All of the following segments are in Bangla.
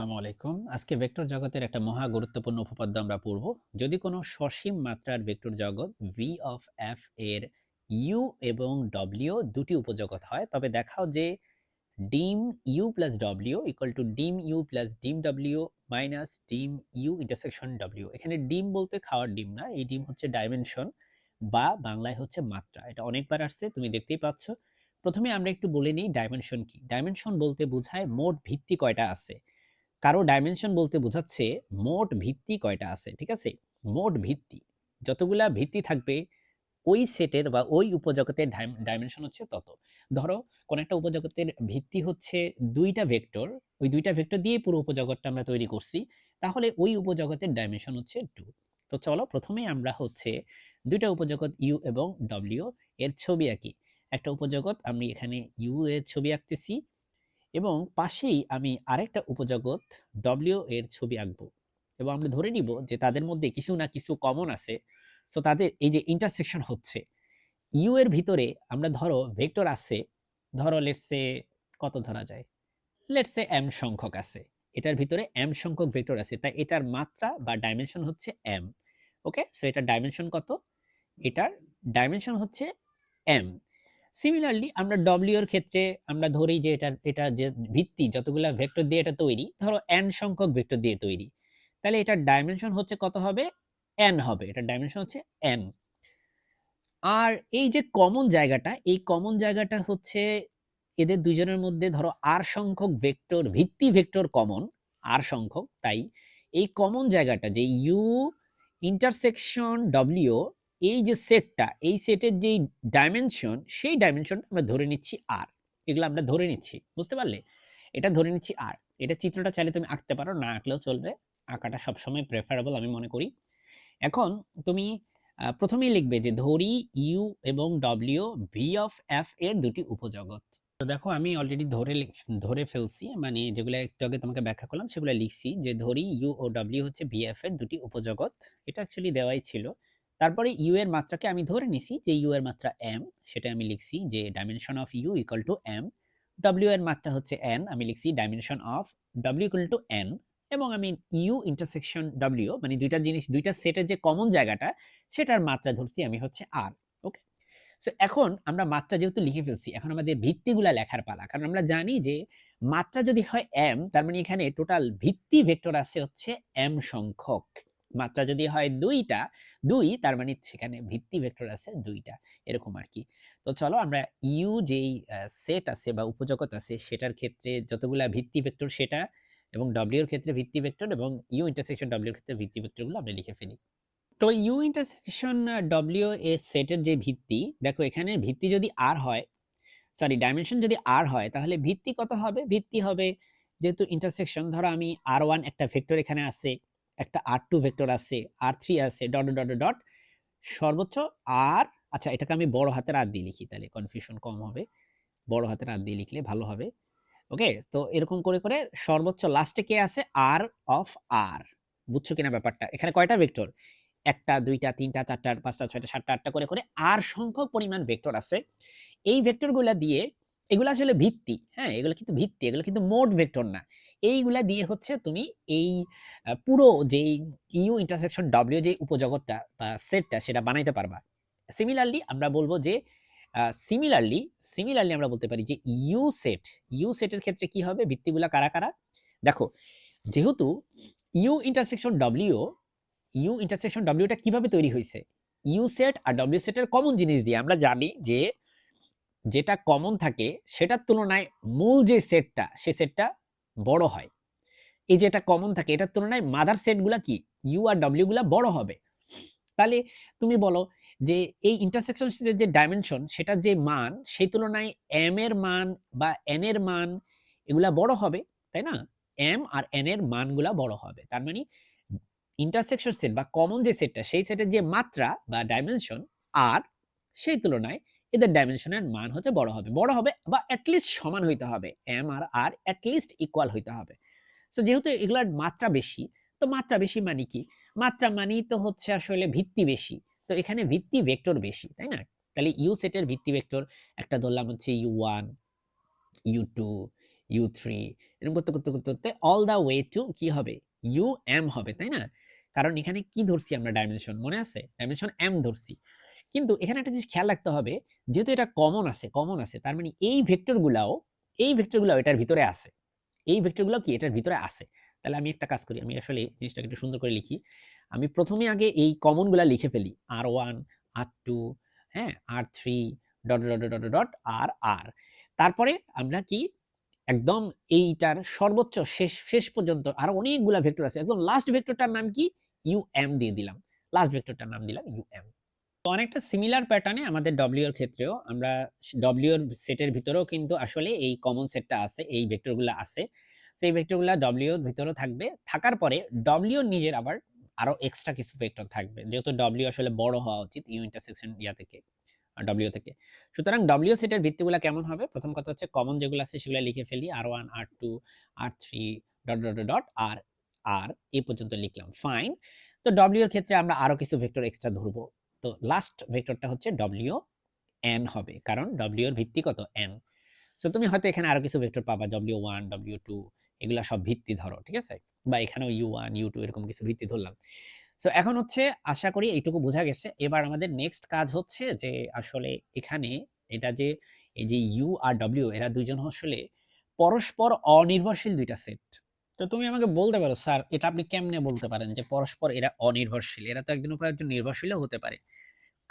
আসসালামু আলাইকুম। আজকে ভেক্টর জগতের একটা মহা গুরুত্বপূর্ণ উপপাদ্য আমরা পড়ব। যদি কোনো সসীম মাত্রার ভেক্টর জগৎ v of f এর u এবং w দুটি উপজগৎ হয়, তবে দেখাও যে ডিম u plus w equal to ডিম u প্লাস ডিম w মাইনাস ডিম u ইন্টারসেকশন w। এখানে ডিম বলতে খাওয়ার ডিম না, এই ডিম হচ্ছে ডাইমেনশন বা বাংলায় হচ্ছে মাত্রা। এটা অনেকবার আসছে, তুমি দেখতেই পাচ্ছ। প্রথমে আমরা একটু বলে নিই ডাইমেনশন কি। ডাইমেনশন বলতে বোঝায় মোট ভিত্তি কয়টা আছে। কারো ডাইমেনশন বলতে বোঝাচ্ছে মোট ভিত্তি কয়টা আছে, ঠিক আছে? মোট ভিত্তি যতগুলা ভিত্তি থাকবে ওই সেটের বা ওই উপজগতের ডাইমেনশন হচ্ছে তত। ধরো কোন একটা উপজগতের ভিত্তি হচ্ছে দুইটা ভেক্টর, ওই দুইটা ভেক্টর দিয়ে পুরো উপজগৎটা আমরা তৈরি করছি, তাহলে ওই উপজগতের ডাইমেনশন হচ্ছে 2। তো চলো প্রথমেই আমরা হচ্ছে দুইটা উপজগৎ ইউ এবং ডব্লিউ এর ছবি আঁকি। একটা উপজগৎ আমি এখানে ইউ এর ছবি আঁকতেছি এবং পাশেই আমি আরেকটা উপজগৎ ডব্লিউ এর ছবি আঁকবো এবং আমরা ধরে নিব যে তাদের মধ্যে কিছু না কিছু কমন আছে। সো তাদের এই যে ইন্টারসেকশন হচ্ছে ইউ এর ভিতরে, আমরা ধরো ভেক্টর আছে, ধরো লেটস সে কত ধরা যায়, লেটস সে m সংখ্যক আছে, এটার ভিতরে m সংখ্যক ভেক্টর আছে, তাই এটার মাত্রা বা ডাইমেনশন হচ্ছে m। ওকে, সো এটার ডাইমেনশন কত? এটার ডাইমেনশন হচ্ছে m। সিমিলারলি আমরা ডব্লিউ এর ক্ষেত্রে আমরা ধরি যে এটা যে ভিত্তি যতগুলা ভেক্টর দিয়ে এটা তৈরি, ধরো n সংখ্যক ভেক্টর দিয়ে তৈরি, তাহলে এটার ডাইমেনশন হচ্ছে কত হবে? n হবে, এটার ডাইমেনশন হচ্ছে n। আর এই যে কমন জায়গাটা, এই কমন জায়গাটা হচ্ছে এদের দুইজনের মধ্যে ধরো r সংখ্যক ভেক্টর, ভিত্তি ভেক্টর কমন r সংখ্যক, তাই এই কমন জায়গাটা যে u ইন্টারসেকশন w, এই যে সেটটা, এই সেটের যেই ডাইমেনশন, সেই ডাইমেনশনটা আমরা ধরে নিচ্ছি r। এগুলো আমরা ধরে নিচ্ছি, বুঝতে পারলে? এটা ধরে নিচ্ছি r। এটা চিত্রটা চাইলে তুমি আঁকতে পারো, না আঁকলেও চলবে, আঁকাটা সবসময় প্রেফারেবল আমি মনে করি। এখন তুমি প্রথমেই লিখবে যে ধরি ইউ এবং ডব্লিউ ভি অফ এফ এর দুটি উপজগৎ। তো দেখো আমি অলরেডি ধরে ফেলছি, মানে যেগুলো একটু আগে তোমাকে ব্যাখ্যা করলাম সেগুলো লিখছি, যে ধরি ইউ ও ডব্লিউ হচ্ছে ভিএফ এর দুটি উপজগৎ। এটা অ্যাকচুয়ালি দেওয়াই ছিল। তারপরে ইউ এর মাত্রাকে আমি ধরে নিছি যে ইউ এর মাত্রা এম, সেটা আমি লিখছি যে dimension of U equal to M. W এর মাত্রা হচ্ছে এন, আমি লিখছি dimension of W equal to N. এবং আমি ইউ ইন্টারসেকশন ডব্লিউ, মানে দুইটা জিনিস, দুইটা সেটের যে কমন জায়গাটা, সেটার মাত্রা ধরছি আমি হচ্ছে আর। ওকে, সো এখন আমরা মাত্রা যেহেতু লিখে ফেলছি, এখন আমাদের ভিত্তিগুলা লেখার পালা। কারণ আমরা জানি যে মাত্রা যদি হয় m, তার মানে এখানে টোটাল ভিত্তি ভেক্টর আছে হচ্ছে m সংখ্যক। মাত্রা যদি হয় দুই, তার মানে সেখানে ভিত্তি ভেক্টর আছে দুইটা, এরকম আর কি। তো চলো আমরা ইউ যেই সেট আছে বা উপজগৎ আছে সেটার ক্ষেত্রে যতগুলা ভিত্তি ভেক্টর সেটা, এবং ডব্লিউ এর ক্ষেত্রে ভিত্তি ভেক্টর, এবং ইউ ইন্টারসেকশন ডব্লিউ এর ক্ষেত্রে ভিত্তি ভেক্টরগুলো আমরা লিখে ফেলি। তো ইউ ইন্টারসেকশন ডব্লিউ এ সেটের যে ভিত্তি, দেখো এখানে ভিত্তি যদি আর হয়, সরি ডাইমেনশন যদি আর হয়, তাহলে ভিত্তি কত হবে? ভিত্তি হবে, যেহেতু ইন্টারসেকশন, ধরো আমি আর ওয়ান একটা ভেক্টর এখানে আছে, একটা আর টু ভেক্টর আছে, আর থ্রি আছে, ডট ডট ডট ডট, সর্বোচ্চ আর, আচ্ছা এটাকে আমি বড় হাতের আর দিয়ে লিখি, তাহলে কনফিউশন কম হবে, বড় হাতের আর দিয়ে লিখলে ভালো হবে। ওকে, তো এরকম করে করে সর্বোচ্চ লাস্টে কে আছে? আর অফ আর। বুঝছো কিনা ব্যাপারটা? এখানে কয়টা ভেক্টর? একটা, দুইটা, তিনটা, চারটা, পাঁচটা, ছয়টা, সাতটা, আটটা করে করে আর সংখ্যক পরিমাণ ভেক্টর আছে। এই ভেক্টরগুলা দিয়ে, এগুলো আসলে ভিত্তি, হ্যাঁ এগুলো কিন্তু ভিত্তি, এগুলো কিন্তু মোট ভেক্টর না। এইগুলা দিয়ে হচ্ছে তুমি এই পুরো যেই ইউ ইন্টারসেকশন ডব্লিউ যে উপজগৎটা বা সেটটা সেটা বানাইতে পারবা। সিমিলারলি আমরা বলবো যে সিমিলারলি আমরা বলতে পারি যে ইউ সেটের ক্ষেত্রে কি হবে? ভিত্তিগুলা কারা কারা? দেখো, যেহেতু ইউ ইন্টারসেকশন ডব্লিউটা কিভাবে তৈরি হয়েছে? ইউ সেট আর ডব্লিউ সেটের কমন জিনিস দিয়ে। আমরা জানি যে যেটা কমন থাকে সেটার তুলনায় মূল যে সেটটা, সে সেটটা বড় হয়। এই যে এটা কমন থাকে, এটার তুলনায় মাদার সেটগুলা কি, ইউ আর ডব্লিউ গুলা বড় হবে। তাহলে তুমি বলো যে এই ইন্টারসেকশন সেটের যে ডাইমেনশন, সেটার যে মান, সেই তুলনায় এম এর মান বা এন এর মান এগুলা বড় হবে, তাই না? এম আর এন এর মানগুলা বড় হবে। তার মানে ইন্টারসেকশন সেট বা কমন যে সেটটা, সেই সেটের যে মাত্রা বা ডাইমেনশন আর, সেই তুলনায় এদের ডাইমেনশনের মান হচ্ছে বড় হবে বা অ্যাটলিস্ট সমান হইতে হবে, এম আর আর অ্যাটলিস্ট ইকুয়াল হইতে হবে। সো যেহেতু এগুলার মাত্রা বেশি, তো মাত্রা বেশি মানে কি? মাত্রা মানেই তো হচ্ছে আসলে ভিত্তি বেশি। তো এখানে ভিত্তি ভেক্টর বেশি, তাই না? তাহলে ইউ সেটের ভিত্তি ভেক্টর একটা ধরলাম হচ্ছে you one, you two, u3 এরকম করতে করতে করতে করতে অল দ্য ওয়ে টু কি হবে um হবে, তাই না? কারণ এখানে কি ধরছি আমরা ডাইমেনশন, মনে আছে? ডাইমেনশন m ধরছি। কিন্তু এখানে একটা জিনিস খেয়াল রাখতে হবে, যেহেতু এটা কমন আছে, তার মানে এই ভেক্টরগুলাও এটার ভিতরে আছে। এই ভেক্টরগুলো কি এটার ভিতরে আছে। তাহলে আমি একটা কাজ করি, আমি আসলে জিনিসটাকে একটু সুন্দর করে লিখি। আমি প্রথমে আগে এই কমনগুলা লিখে ফেলি। r1 r2, হ্যাঁ, r3 dot dot dot dot dot r। তারপরে আমরা কি একদম এইটার সর্বোচ্চ শেষ পর্যন্ত আরো অনেকগুলা ভেক্টর আছে। একদম লাস্ট ভেক্টরটার নাম কি? দিয়ে দিলাম। লাস্ট ভেক্টরটার নাম দিলাম তো অনেকটা সিমিলার প্যাটার্নে আমাদের W এর ক্ষেত্রেও আমরা W এর সেটের ভিতরেও কিন্তু আসলে এই কমন সেটটা আছে, এই ভেক্টরগুলো আছে। তো এই ভেক্টরগুলো W এর ভিতরেও থাকবে। থাকার পরে W নিজের আবার আরো এক্সট্রা কিছু ভেক্টর থাকবে। যেহেতু W আসলে বড় হওয়া উচিত U ইন্টারসেকশন থেকে W থেকে। সুতরাং W সেটের ভিত্তিগুলো কেমন হবে? প্রথম কথা হচ্ছে কমন যেগুলো আছে সেগুলো লিখে ফেলি। R1 R2 R3 dot dot dot R এই পর্যন্ত লিখলাম। ফাইন। তো W এর ক্ষেত্রে আমরা আরো কিছু ভেক্টর এক্সট্রা ধরবো। তো লাস্ট ভেক্টরটা হচ্ছে WN হবে। কারণ W এর ভিত্তি কত? N। সো তুমি হয়তো এখানে আরো কিছু ভেক্টর পাবা W1 W2 এগুলা সব ভিত্তি ধরো, ঠিক আছে? বা এখানেও U1 U2 এরকম কিছু ভিত্তি ধরলাম। সো এখন হচ্ছে আশা করি এইটুকু বোঝা গেছে। এবার আমাদের নেক্সট কাজ হচ্ছে যে আসলে এখানে এটা যে এই যে U আর W এরা দুইজন আসলে পরস্পর অনির্ভরশীল দুইটা সেট। তো তুমি আমাকে বলতে পারো, স্যার এটা আপনি কেমনে বলতে পারেন যে পরস্পর এরা অনির্ভরশীল? এরা তো একজনের উপর একজন নির্ভরশীলও হতে পারে।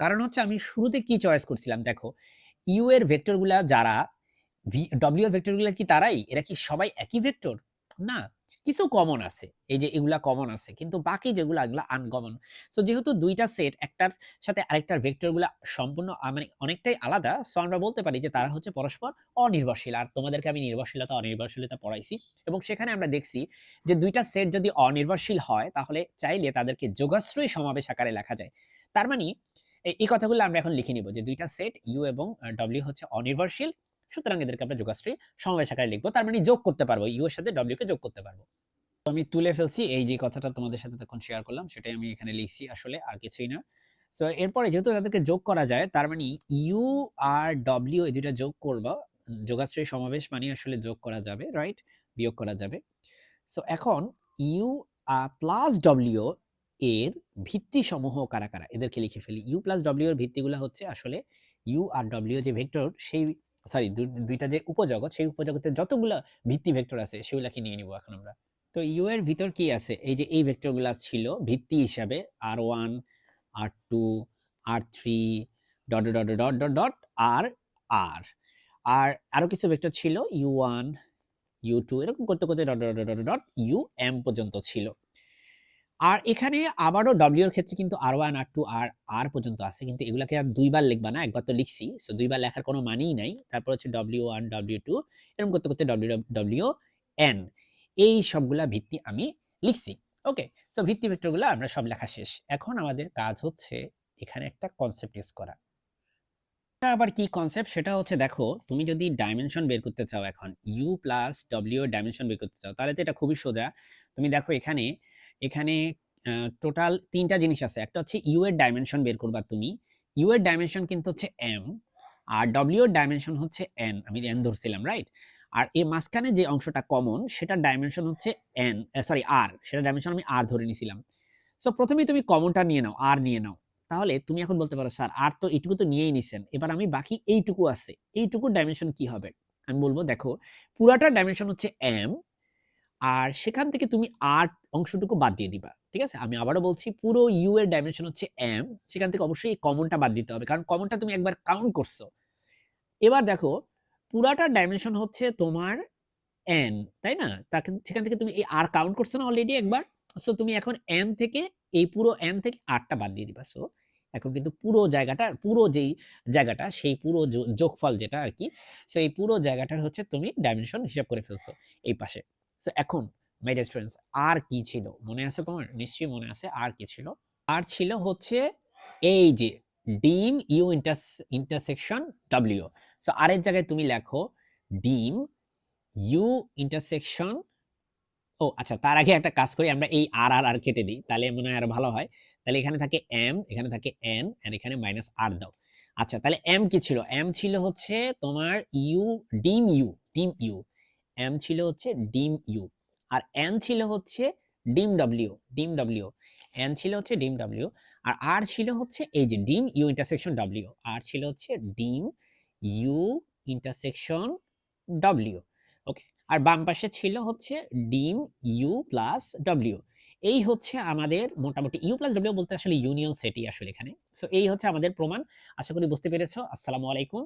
কারণ হচ্ছে আমি শুরুতে কি চয়েস করছিলাম দেখো, U এর ভেক্টরগুলা যারা W এর ভেক্টরগুলা কি তারাই? এরা কি সবাই একই ভেক্টর? না। কিছু কমন আছে। এই যে এগুলা কমন আছে। কিন্তু বাকি যেগুলা এগুলা আনকমন। সো যেহেতু ২ টা সেট একটার সাথে আরেকটার ভেক্টরগুলা সম্পূর্ণ মানে অনেকটাই আলাদা। সো আমরা বলতে পারি যে তারা হচ্ছে পরস্পর অনির্ভরশীল। আর তোমাদেরকে আমি নির্ভরশীলতা অনির্ভরশীলতা পড়াইছি। এবং সেখানে আমরা দেখছি যে ২ টা সেট যদি অনির্ভরশীল হয় তাহলে চাইলে তাদেরকে যোগাশ্রয়ী সমাবেশ আকারে লেখা যায়। তার মানে এই কথাগুলো আমরা এখন লিখে নিব যে ২ টা সেট U এবং W হচ্ছে অনির্ভরশীল। সুতরাং এদেরকে আমরা যোগাশ্রয়ী সমাবেশ আকারে লিখবো। তার মানে যোগ করতে পারবো। U এর সাথে W কে যোগ করতে পারবো। তো আমি তুলে ফেলছি এই যে কথাটা তোমাদের সাথে তখন শেয়ার করলাম সেটাই আমি এখানে লিখছি আসলে আর কিছুই না। সো এরপরে যেহেতু তাদেরকে যোগ করা যায় তার মানে U আর W এই দুইটা যোগ করবা। যোগাশ্রয়ী সমাবেশ মানে আসলে যোগ করা যাবে, রাইট? বিয়োগ করা যাবে। সো এখন U প্লাস W এর ভিত্তি সমূহ কারা, কারা? এদেরকে লিখে ফেলি। U প্লাস W এর ভিত্তিগুলা হচ্ছে আসলে U আর W যে ভেক্টর সেই সরি দুইটা যে উপজগৎ সেই উপজগতের যতগুলা ভিত্তি ভেক্টর আছে সেগুলাকে নিয়ে নিব এখন আমরা। তো U এর ভিতর কি আছে? এই যে এই ভেক্টরগুলা ছিল ভিত্তি হিসাবে R1 R2 R3 dot, dot, dot, dot, dot, dot R আর আরো কিছু ভেক্টর ছিল U1 U2 এরকম করতে করতে dot, dot, dot, dot, dot UM পর্যন্ত ছিল। আর এখানে আবারও W এর ক্ষেত্রে কিন্তু R1 R2 R পর্যন্ত আছে। কিন্তু এগুলাকে আর ২ বার লিখবা না। একবার তো লিখছি। সো ২ বার লেখার কোনো মানেই নাই। তারপর হচ্ছে W1 W2 এরকম করতে করতে WN এই সবগুলা ভিত্তি আমি লিখছি। ওকে? সো ভিত্তি ভেক্টরগুলা আমরা সব লেখা শেষ। এখন আমাদের কাজ হচ্ছে এখানে একটা কনসেপ্ট ইউজ করা। এটা আবার কি কনসেপ্ট? সেটা হচ্ছে দেখো, তুমি যদি ডাইমেনশন বের করতে চাও এখন U প্লাস W এর ডাইমেনশন বের করতে চাও, তাহলে তো এটা খুবই সোজা। তুমি দেখো এখানে টোটাল ৩ টা জিনিস আছে। একটা হচ্ছে U এর ডাইমেনশন বের করবা তুমি। U এর ডাইমেনশন কিন্তু হচ্ছে M আর W এর ডাইমেনশন হচ্ছে N। আমি N ধরছিলাম, রাইট? আর এই মাঝখানে যে অংশটা কমন সেটার ডাইমেনশন হচ্ছে R। সেটার ডাইমেনশন আমি R ধরে নিছিলাম। সো প্রথমেই তুমি কমনটা নিয়ে নাও, R নিয়ে নাও। তাহলে তুমি এখন বলতে পারো, স্যার আর তো এইটুকু তো নিয়েই নিছেন। এবার আমি বাকি এইটুকু আছে। এইটুকুর ডাইমেনশন কি হবে? আমি বলব দেখো, পুরাটার ডাইমেনশন হচ্ছে m আর সেখান থেকে তুমি r অংশটুকু বাদ দিয়ে দিবা। ঠিক আছে? আমি আবারও বলছি পুরো u এর ডাইমেনশন হচ্ছে m, সেখান থেকে অবশ্যই এই কমনটা বাদ দিতে হবে। কারণ কমনটা তুমি একবার কাউন্ট করছো। এবার দেখো, পুরাটার ডাইমেনশন হচ্ছে তোমার n, তাই না? সেখান থেকে তুমি এই r কাউন্ট করছো না অলরেডি একবার? সো তুমি এখন n থেকে এই পুরো n থেকে r টা বাদ দিয়ে দিবা। সো এখন কিন্তু পুরো যেই জায়গাটা সেই পুরো যোগফল যেটা আরকি, সেই পুরো জায়গাটার হচ্ছে তুমি ডাইমেনশন হিসাব করে ফেলছো এই পাশে। সো এখন মাই ডিয়ার স্টুডেন্টস r কি ছিল? মনে আছে তোমার? নিশ্চয়ই মনে আছে r কি ছিল? r ছিল হচ্ছে এই যে ডিম u intersection w। So r এর জায়গায় তুমি লেখো ডিম U ইন্টারসেকশন আচ্ছা, তার আগে একটা কাজ করি, আমরা এই আর কেটে দিই। তাহলে মনে হয় আরো ভালো হয়। তাহলে এখানে থাকে M, এখানে থাকে N আর এখানে -R দাও। আচ্ছা, তাহলে M কি ছিল? M ছিল হচ্ছে তোমার ডিম U, এম ছিল হচ্ছে ডিম ইউ, আর এন ছিল হচ্ছে ডিম ডব্লিউ, এন ছিল হচ্ছে ডিম ডব্লিউ, আর আর ছিল হচ্ছে এই যে ডিম ইউ ইন্টারসেকশন ডব্লিউ, আর ছিল হচ্ছে ডিম ইউ ইন্টারসেকশন ডব্লিউ। ওকে, আর বাম পাশে ছিল হচ্ছে ডিম ইউ প্লাস ডব্লিউ। এই হচ্ছে আমাদের মোটামুটি ইউ প্লাস ডব্লিউ বলতে আসলে ইউনিয়ন সেটই আসলে এখানে। সো এই হচ্ছে আমাদের প্রমাণ। আশা করি বুঝতে পেরেছো। আসসালামু আলাইকুম।